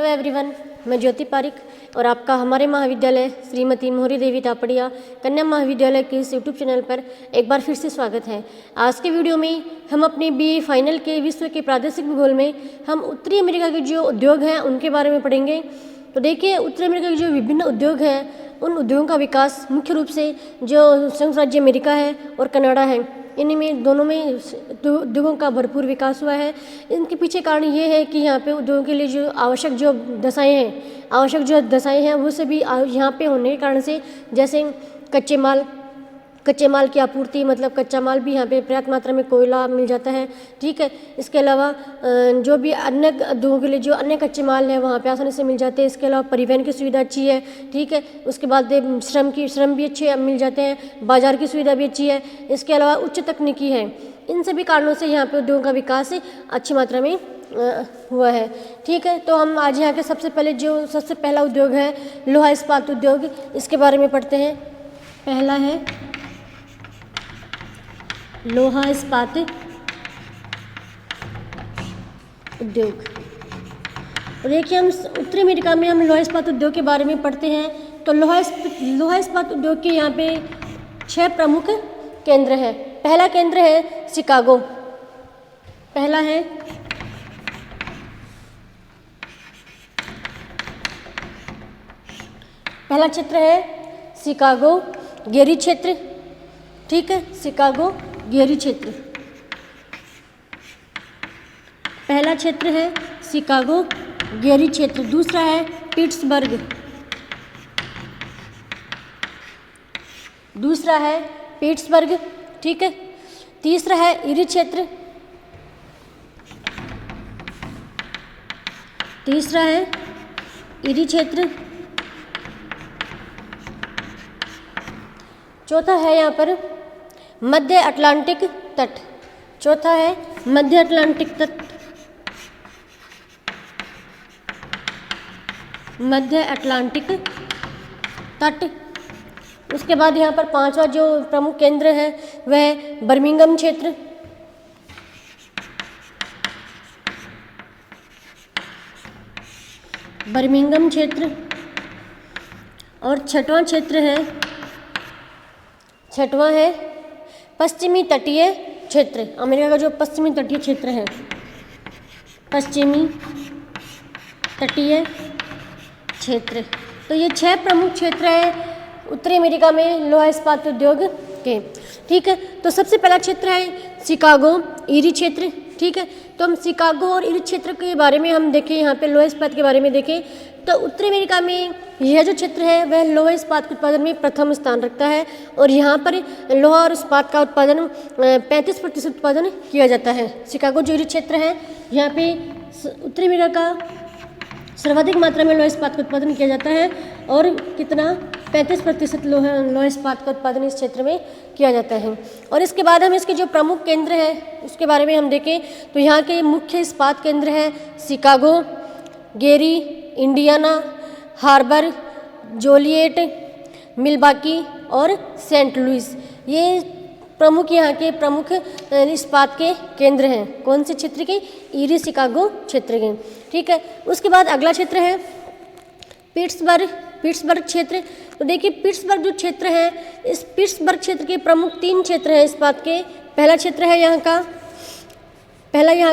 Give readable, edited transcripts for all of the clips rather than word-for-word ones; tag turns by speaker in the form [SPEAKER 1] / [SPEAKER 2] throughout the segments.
[SPEAKER 1] Everyone, मैं ज्योति पारिक और आपका हमारे महाविद्यालय श्रीमती मोहरी देवी तापड़िया कन्या महाविद्यालय के इस यूट्यूब चैनल पर एक बार फिर से स्वागत है। आज के वीडियो में हम अपने बीए फाइनल के विश्व के प्रादेशिक भूगोल में हम उत्तरी अमेरिका के जो उद्योग हैं उनके बारे में पढ़ेंगे। तो देखिए, उत्तरी अमेरिका के जो विभिन्न उद्योग हैं उन उद्योगों का विकास मुख्य रूप से जो संयुक्त राज्य अमेरिका है और कनाडा है, इनमें दोनों में उद्योगों का भरपूर विकास हुआ है। इनके पीछे कारण ये है कि यहाँ पे उद्योगों के लिए जो आवश्यक दशाएं हैं वो सभी यहाँ पे होने के कारण से, जैसे कच्चे माल की आपूर्ति, मतलब कच्चा माल भी यहाँ पे पर्याप्त मात्रा में कोयला मिल जाता है। ठीक है, इसके अलावा जो भी अन्य उद्योगों के लिए जो अन्य कच्चे माल है वहाँ पे आसानी से मिल जाते हैं। इसके अलावा परिवहन की सुविधा अच्छी है। ठीक है, उसके बाद श्रम भी अच्छे मिल जाते हैं, बाजार की सुविधा भी अच्छी है। इसके अलावा उच्च तकनीकी है। इन सभी कारणों से यहाँ पे उद्योगों का विकास अच्छी मात्रा में हुआ है। ठीक है, तो हम आज यहाँ के सबसे पहला उद्योग है लोहा इस्पात उद्योग, इसके बारे में पढ़ते हैं। पहला है लोहा इस्पात उद्योग। देखिए, हम उत्तरी अमेरिका में हम लोहा इस्पात उद्योग के बारे में पढ़ते हैं। तो लोहा इस्पात उद्योग के यहाँ पे 6 प्रमुख केंद्र हैं। पहला केंद्र है शिकागो। पहला क्षेत्र है शिकागो गेरी क्षेत्र। ठीक है, शिकागो गेरी क्षेत्र पहला क्षेत्र है शिकागो गेरी क्षेत्र। दूसरा है पिट्सबर्ग। ठीक है, तीसरा है इरी क्षेत्र। चौथा है यहाँ पर मध्य अटलांटिक तट। उसके बाद यहाँ पर 5वां जो प्रमुख केंद्र है वह है बर्मिंघम क्षेत्र। और छठवां है पश्चिमी तटीय क्षेत्र। अमेरिका का जो पश्चिमी तटीय क्षेत्र है, तो ये 6 प्रमुख क्षेत्र हैं उत्तरी अमेरिका में लोहा इस्पात उद्योग के। ठीक है, तो सबसे पहला क्षेत्र है शिकागो इरी क्षेत्र। ठीक है, तो हम शिकागो और इरी क्षेत्र के बारे में हम देखें, यहाँ पे लोहा इस्पात के बारे में देखें तो उत्तरी अमेरिका में यह जो क्षेत्र है वह लोहा इस्पात के उत्पादन में प्रथम स्थान रखता है और यहाँ पर लोहा और इस्पात का उत्पादन 35% उत्पादन किया जाता है। शिकागो जो इरी क्षेत्र है यहाँ पे उत्तरी अमेरिका का सर्वाधिक मात्रा में लोहा इस्पात का उत्पादन किया जाता है और कितना 35% लोहा इस्पात का उत्पादन इस क्षेत्र में किया जाता है। और इसके बाद हम इसके जो प्रमुख केंद्र हैं उसके बारे में हम देखें तो यहाँ के मुख्य इस्पात केंद्र हैं शिकागो, गेरी, इंडियाना, हार्बर, जोलिएट, मिलवाकी और सेंट लुइस। ये प्रमुख यहाँ के प्रमुख इस्पात के केंद्र हैं। कौन से क्षेत्र के? इरी शिकागो क्षेत्र के। ठीक है, उसके बाद अगला क्षेत्र है पिट्सबर्ग क्षेत्र। तो देखिए, पिट्सबर्ग जो क्षेत्र है, इस पिट्सबर्ग क्षेत्र के प्रमुख 3 क्षेत्र हैं इस्पात के। पहला क्षेत्र है यहाँ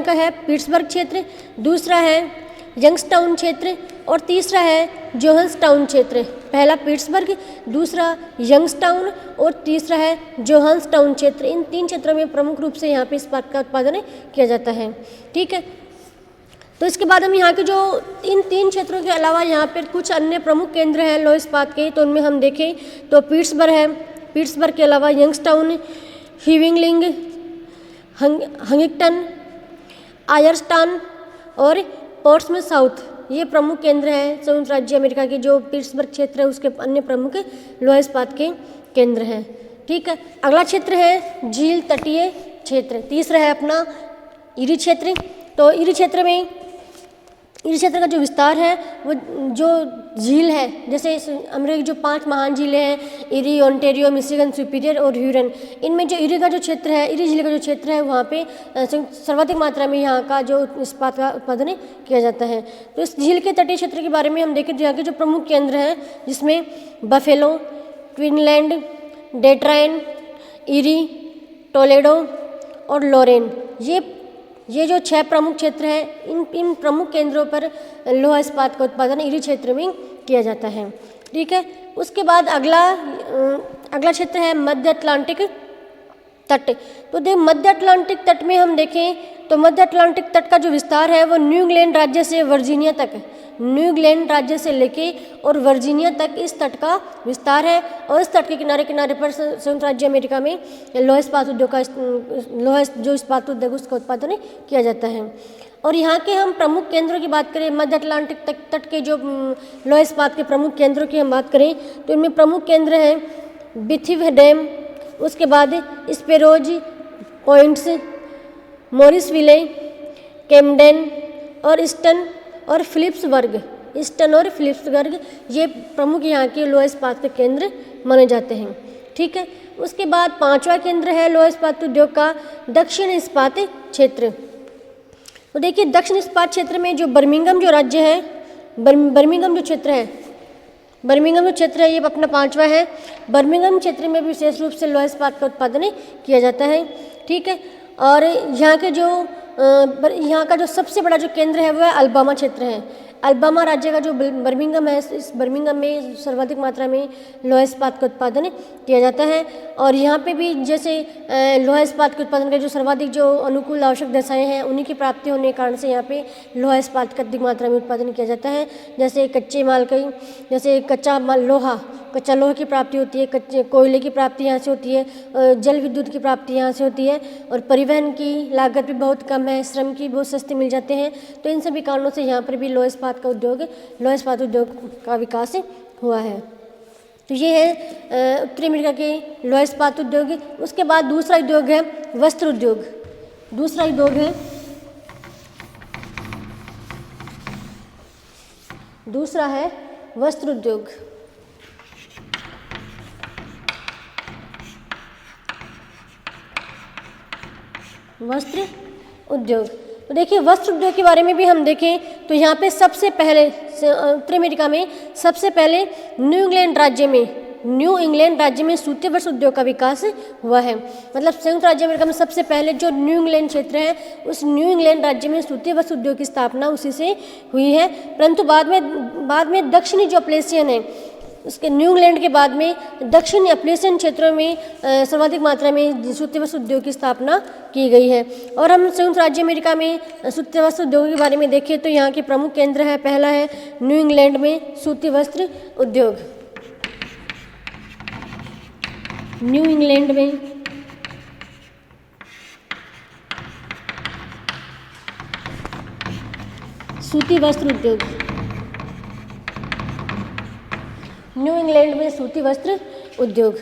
[SPEAKER 1] का है पिट्सबर्ग क्षेत्र, दूसरा है यंगस्टाउन क्षेत्र और तीसरा है जोहान्सटाउन क्षेत्र। पहला पिट्सबर्ग, दूसरा यंगस्टाउन और तीसरा है जोहान्सटाउन क्षेत्र। इन 3 क्षेत्रों में प्रमुख रूप से यहाँ पे इस्पात का उत्पादन किया जाता है। ठीक है, तो इसके बाद हम यहाँ के जो इन 3 क्षेत्रों के अलावा यहाँ पर कुछ अन्य प्रमुख केंद्र हैं लोहा इस्पात के, तो उनमें हम देखें तो पिट्सबर्ग है। पिट्सबर्ग के अलावा यंगस्टाउन, हीविंगलिंग, हंगिंगटन, आयरस्टाउन और पोर्ट्समouth साउथ, ये प्रमुख केंद्र हैं संयुक्त राज्य अमेरिका के। जो पिट्सबर्ग क्षेत्र है उसके अन्य प्रमुख लोहा इस्पात के केंद्र हैं। ठीक है, अगला क्षेत्र है झील तटीय क्षेत्र। तीसरा है अपना इरी क्षेत्र। तो इरी क्षेत्र में इस क्षेत्र का जो विस्तार है वो जो झील है, जैसे अमेरिका की जो 5 महान झीलें हैं, इरी, ओंटारियो, मिशिगन, सुपीरियर और ह्यूरन, इनमें जो इरी का जो क्षेत्र है, इरी झील का जो क्षेत्र है वहाँ पे सर्वाधिक मात्रा में यहाँ का जो इस्पात का उत्पादन किया जाता है। तो इस झील के तटीय क्षेत्र के बारे में हम देखें तो यहाँ के जो प्रमुख केंद्र हैं जिसमें बफेलो, क्वीनलैंड, डेट्राइन, इरी, टोलेडो और लोरेन, ये जो 6 प्रमुख क्षेत्र हैं, इन प्रमुख केंद्रों पर लोहा इस्पात का उत्पादन इरी क्षेत्र में किया जाता है। ठीक है, उसके बाद अगला क्षेत्र है मध्य अटलांटिक तट। तो मध्य अटलांटिक तट में हम देखें तो मध्य अटलांटिक तट का जो विस्तार है वो न्यू इंग्लैंड राज्य से वर्जीनिया तक, न्यू इंग्लैंड राज्य से लेके और वर्जीनिया तक इस तट का विस्तार है। और इस तट के किनारे किनारे पर संयुक्त राज्य अमेरिका में लोहा इस्पात उद्योग का जो इस्पात उद्योग उसका उत्पादन किया जाता है। और यहाँ के हम प्रमुख केंद्रों की बात करें, मध्य अटलांटिक तट के जो लोहा इस्पात के प्रमुख केंद्रों की हम बात करें तो इनमें प्रमुख केंद्र हैं बिथिव डैम, उसके बाद स्पेरोज पॉइंट्स, मॉरिसविले, कैमडेन और ईस्टर्न और फिलिप्सबर्ग, ये प्रमुख यहाँ के लोहा इस्पात के केंद्र माने जाते हैं। ठीक है, उसके बाद 5वां केंद्र है लोहा इस्पात उद्योग का दक्षिण इस्पात क्षेत्र। तो देखिए दक्षिण इस्पात क्षेत्र में जो बर्मिंघम जो राज्य है, बर्मिंघम जो क्षेत्र है ये अपना 5वां है। बर्मिंघम क्षेत्र में विशेष रूप से लोहा इस्पात का उत्पादन किया जाता है। ठीक है, और यहाँ का जो सबसे बड़ा जो केंद्र है वह अल्बामा क्षेत्र है। अल्बामा राज्य का जो बर्मिंघम है, इस बर्मिंघम में सर्वाधिक मात्रा में लोहा इस्पात का उत्पादन किया जाता है। और यहाँ पे भी जैसे लोहा इस्पात के उत्पादन के जो सर्वाधिक जो अनुकूल आवश्यक दशाएं हैं उन्हीं की प्राप्ति होने के कारण से यहाँ पे लोहा इस्पात का अधिक मात्रा में उत्पादन किया जाता है। जैसे कच्चे माल का, जैसे कच्चा लोहा की प्राप्ति होती है, कच्चे कोयले की प्राप्ति यहाँ से होती है, जल विद्युत की प्राप्ति यहाँ से होती है, और परिवहन की लागत भी बहुत कम है, श्रम की बहुत सस्ते मिल जाते हैं। तो इन सभी कारणों से यहाँ पर भी लोहा इस्पात उद्योग का विकास हुआ है। तो ये है उत्तरी अमेरिका के लोहा इस्पात उद्योग। उसके बाद दूसरा उद्योग है वस्त्र उद्योग। दूसरा उद्योग है वस्त्र उद्योग। वस्त्र उद्योग, तो देखिए वस्त्र उद्योग के बारे में भी हम देखें तो यहाँ पे सबसे पहले उत्तरी अमेरिका में सबसे पहले न्यू इंग्लैंड राज्य में सूती वस्त्र उद्योग का विकास हुआ है। मतलब संयुक्त राज्य अमेरिका में सबसे पहले जो न्यू इंग्लैंड क्षेत्र है उस न्यू इंग्लैंड राज्य में सूती वस्त्र उद्योग की स्थापना उसी से हुई है। परंतु बाद में दक्षिणी जो अप्लेशियन है, उसके न्यू इंग्लैंड के बाद में दक्षिणी अप्लेशियन क्षेत्रों में सर्वाधिक मात्रा में सूती वस्त्र उद्योग की स्थापना की गई है। और हम संयुक्त राज्य अमेरिका में सूती वस्त्र उद्योग के बारे में देखें तो यहाँ के प्रमुख केंद्र है, पहला है न्यू इंग्लैंड में सूती वस्त्र उद्योग। न्यू इंग्लैंड में सूती वस्त्र उद्योग, न्यू इंग्लैंड में सूती वस्त्र उद्योग।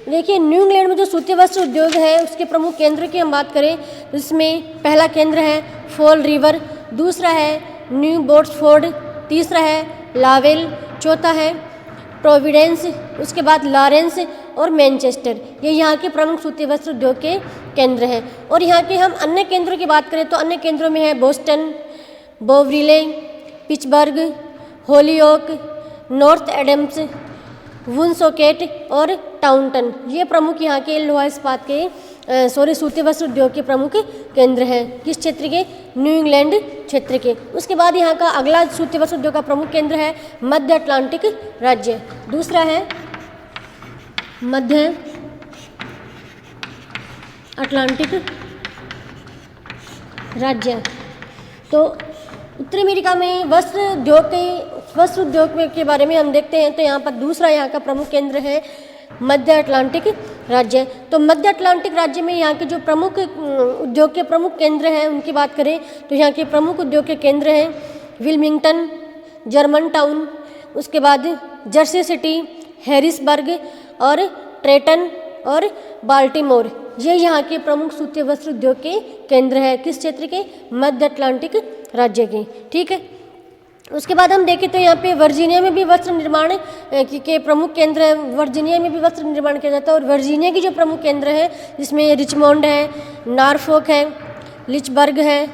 [SPEAKER 1] देखिए न्यू इंग्लैंड में जो सूती वस्त्र उद्योग है उसके प्रमुख केंद्र की हम बात करें तो इसमें पहला केंद्र है फॉल रिवर, दूसरा है न्यू बोट्सफोर्ड, तीसरा है लावेल, चौथा है प्रोविडेंस, उसके बाद लॉरेंस और मैनचेस्टर। ये यहाँ के प्रमुख सूती वस्त्र उद्योग के केंद्र हैं। और यहाँ के हम अन्य केंद्रों की बात करें तो अन्य केंद्रों में है Boston, Beverly, Pittsburgh, Holyoke, North Adams, Woonsocket और टाउनटन। ये प्रमुख यहाँ के लोहा इस्पात के सूती वस्त्र उद्योग के प्रमुख केंद्र हैं। किस क्षेत्र के? न्यू इंग्लैंड क्षेत्र के। उसके बाद यहाँ का अगला सूती वस्त्र उद्योग का प्रमुख केंद्र है मध्य अटलांटिक राज्य। दूसरा है मध्य अटलांटिक राज्य। तो उत्तरी अमेरिका में वस्त्र उद्योग के बारे में हम देखते हैं तो यहाँ पर दूसरा यहाँ का प्रमुख केंद्र है मध्य अटलांटिक राज्य। तो मध्य अटलांटिक राज्य में यहाँ के जो प्रमुख उद्योग के प्रमुख केंद्र हैं उनकी बात करें तो यहाँ के प्रमुख उद्योग के केंद्र हैं विल्मिंगटन, जर्मन टाउन, उसके बाद जर्सी सिटी, हैरिसबर्ग और ट्रेटन और बाल्टीमोर। ये यहाँ के प्रमुख सूती वस्त्र उद्योग के केंद्र हैं। किस क्षेत्र के? मध्य अटलांटिक राज्य के। ठीक है। उसके बाद हम देखें तो यहाँ पे वर्जीनिया में भी वस्त्र निर्माण के प्रमुख केंद्र है। वर्जीनिया में भी वस्त्र निर्माण किया जाता है। और वर्जीनिया की जो प्रमुख केंद्र है जिसमें रिचमोंड है, नॉरफोक है, लिचबर्ग है,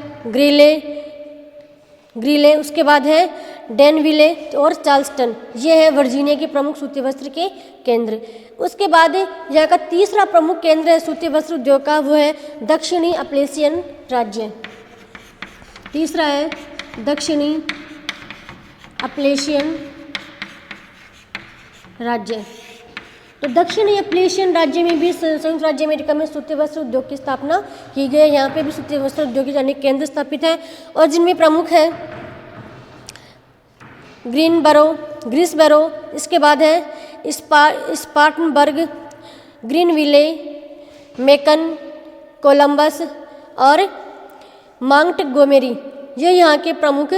[SPEAKER 1] ग्रीले, उसके बाद है डेनविले और चार्ल्सटन। ये है वर्जीनिया के प्रमुख सूती वस्त्र के केंद्र। उसके बाद यहाँ का तीसरा प्रमुख केंद्र है सूती वस्त्र उद्योग का, वो है दक्षिणी अपलेशियन राज्य। तीसरा है दक्षिणी अपलेशियन राज्य। तो दक्षिणी अपलेशियन राज्य में भी संयुक्त राज्य अमेरिका में सूती वस्त्र उद्योग की स्थापना की गई है। यहाँ पे भी सूती वस्त्र उद्योग के अनेक केंद्र स्थापित है और जिनमें प्रमुख है ग्रीन्सबरो, इसके बाद है स्पार्टनबर्ग, ग्रीनविले, मेकन, कोलंबस और मॉन्टगोमेरी। ये यहाँ के प्रमुख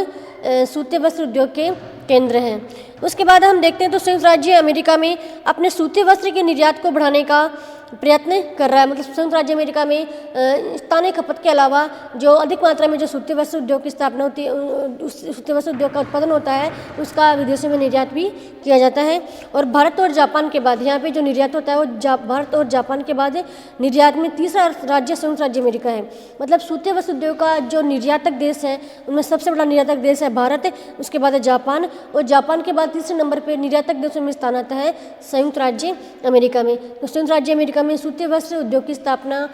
[SPEAKER 1] सूती वस्त्र उद्योग के केंद्र हैं। उसके बाद हम देखते हैं तो संयुक्त राज्य अमेरिका में अपने सूती वस्त्र के निर्यात को बढ़ाने का प्रयत्न कर रहा है। मतलब संयुक्त राज्य अमेरिका में स्थानीय खपत के अलावा जो अधिक मात्रा में जो सूती वस्त्र उद्योग की स्थापना होती है, उस सूती वस्त्र उद्योग का उत्पादन होता है, उसका विदेशों में निर्यात भी किया जाता है। और भारत और जापान के बाद यहाँ पे जो निर्यात होता है वो भारत और जापान के बाद निर्यात में तीसरा राज्य संयुक्त राज्य अमेरिका है। मतलब सूती वस्त्र उद्योग का जो निर्यातक देश है उनमें सबसे बड़ा निर्यातक देश है भारत, उसके बाद है जापान, और जापान के बाद तीसरे नंबर पर निर्यातक देशों में स्थान आता है संयुक्त राज्य अमेरिका में। तो संयुक्त राज्य अमेरिका में सूती वस्त्र उद्योग की स्थापना,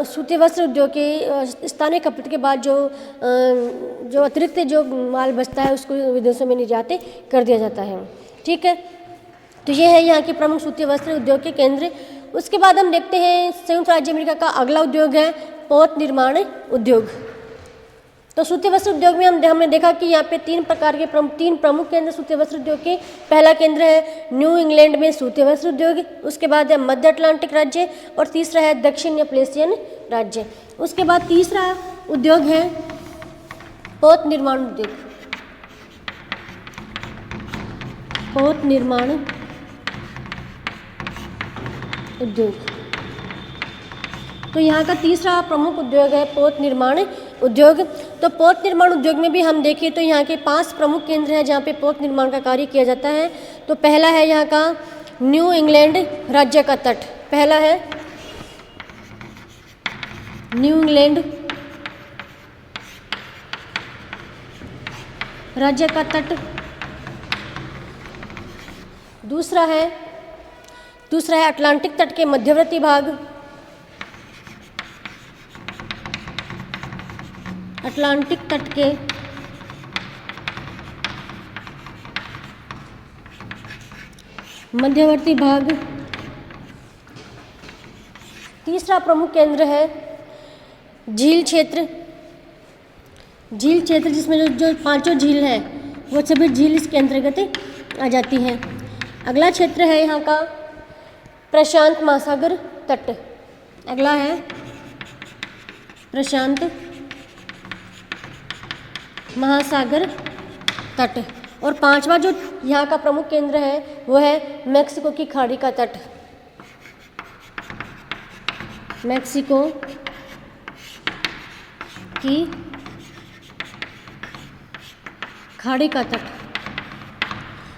[SPEAKER 1] सूती वस्त्र उद्योग के स्थानीय खपत के बाद जो अतिरिक्त जो माल बचता है उसको विदेशों में निर्यात कर दिया जाता है। ठीक है, तो ये है यहाँ के प्रमुख सूती वस्त्र उद्योग के केंद्र। उसके बाद हम देखते हैं संयुक्त राज्य अमेरिका का अगला उद्योग है पोत निर्माण उद्योग। तो सूती वस्त्र उद्योग में हमने देखा कि यहाँ पे तीन प्रमुख केंद्र सूती वस्त्र उद्योग के। पहला केंद्र है न्यू इंग्लैंड में सूती वस्त्र उद्योग, उसके बाद है मध्य अटलांटिक राज्य और तीसरा है दक्षिण अपलेशियन राज्य। उसके बाद तीसरा उद्योग है पोत निर्माण उद्योग। पोत निर्माण उद्योग, तो यहाँ का तीसरा प्रमुख उद्योग है पोत निर्माण उद्योग। तो पोत निर्माण उद्योग में भी हम देखें तो यहाँ के 5 प्रमुख केंद्र हैं जहाँ पे पोत निर्माण का कार्य किया जाता है। तो पहला है यहाँ का न्यू इंग्लैंड राज्य का तट। पहला है न्यू इंग्लैंड राज्य का तट। दूसरा है अटलांटिक तट के मध्यवर्ती भाग, अटलांटिक तट के मध्यवर्ती भाग। तीसरा प्रमुख केंद्र है झील क्षेत्र जिसमें जो 5 झील हैं वो सभी झील इसके अंतर्गत आ जाती हैं। अगला क्षेत्र है यहाँ का प्रशांत महासागर तट। अगला है प्रशांत महासागर तट। और 5वां जो यहाँ का प्रमुख केंद्र है वो है मैक्सिको की खाड़ी का तट। मैक्सिको की खाड़ी का तट।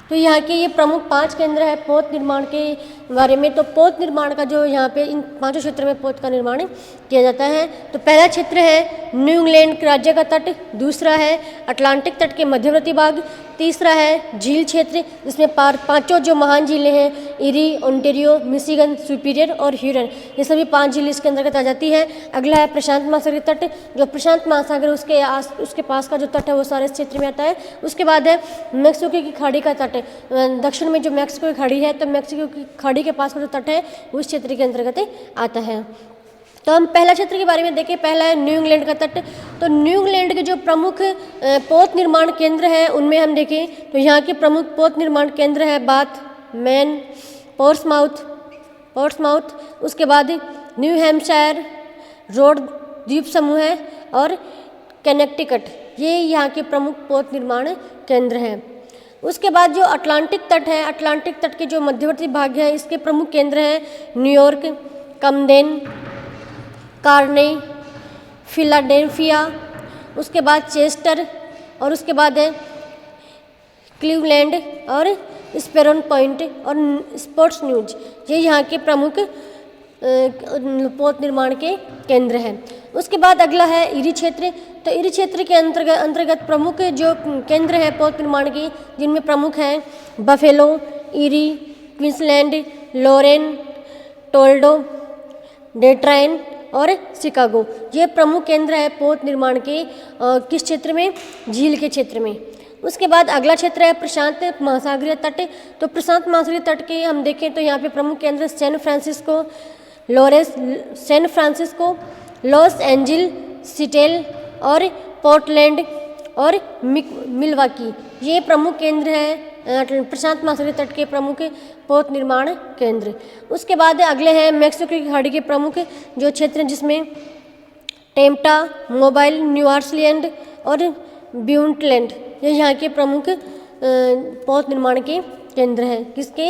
[SPEAKER 1] तो यहाँ के ये प्रमुख 5 केंद्र है पोत निर्माण के बारे में। तो पोत निर्माण का जो यहाँ पे इन 5 क्षेत्रों में पोत का निर्माण किया जाता है। तो पहला क्षेत्र है न्यू इंग्लैंड राज्य का तट, दूसरा है अटलांटिक तट के मध्यवर्ती भाग, तीसरा है झील क्षेत्र जिसमें 5 जो महान झीलें हैं इरी, ओंटेरियो, मिशिगन, सुपीरियर और ह्यूरन, ये सभी 5 झील इसके अंतर्गत आ जाती है। अगला है प्रशांत महासागर तट, जो प्रशांत महासागर उसके पास का जो तट है वो सारे इस क्षेत्र में आता है। उसके बाद है मैक्सिको की खाड़ी का तट, दक्षिण में जो मैक्सिको की खाड़ी है, तो मैक्सिको की खाड़ी के पास का जो तट है वो इस क्षेत्र के अंतर्गत आता है। तो हम पहला क्षेत्र के बारे में देखें, पहला है न्यू इंग्लैंड का तट। तो न्यू इंग्लैंड के जो प्रमुख पोत निर्माण केंद्र हैं उनमें हम देखें तो यहाँ के प्रमुख पोत निर्माण केंद्र है बाथ, मैन, पोर्ट्समाउथ, उसके बाद न्यू हैम्पशायर, रोड द्वीप समूह है और कनेक्टिकट, ये यहाँ के प्रमुख पोत निर्माण केंद्र हैं। उसके बाद जो अटलांटिक तट है, अटलांटिक तट के जो मध्यवर्ती भाग है इसके प्रमुख केंद्र हैं न्यूयॉर्क, कमदेन, कार्ने, फिलाडेल्फिया, उसके बाद चेस्टर और उसके बाद है क्लीवलैंड और स्पेरोन पॉइंट और स्पोर्ट्स न्यूज, ये यहाँ के प्रमुख पोत निर्माण के केंद्र हैं। उसके बाद अगला है ईरी क्षेत्र। तो ईरी क्षेत्र के अंतर्गत प्रमुख जो केंद्र हैं पोत निर्माण के, जिनमें प्रमुख हैं बफेलो, ईरी, क्वींसलैंड, लोरेन, टोलेडो, डेट्राइन और शिकागो, ये प्रमुख केंद्र है पोत निर्माण के किस क्षेत्र में, झील के क्षेत्र में। उसके बाद अगला क्षेत्र है प्रशांत महासागरीय तट। तो प्रशांत महासागरीय तट के हम देखें तो यहाँ पे प्रमुख केंद्र San Francisco, Los Angeles, Seattle और पोर्टलैंड और मिल्वाकी, ये प्रमुख केंद्र हैं प्रशांत महासागरीय तट के प्रमुख पोत निर्माण केंद्र। उसके बाद अगले हैं मैक्सिको की खाड़ी के प्रमुख जो क्षेत्र हैं, जिसमें टेम्पटा, मोबाइल, न्यू ऑर्लियंस और ब्यूंटलैंड, ये यहाँ के प्रमुख पोत निर्माण के केंद्र हैं। किसके?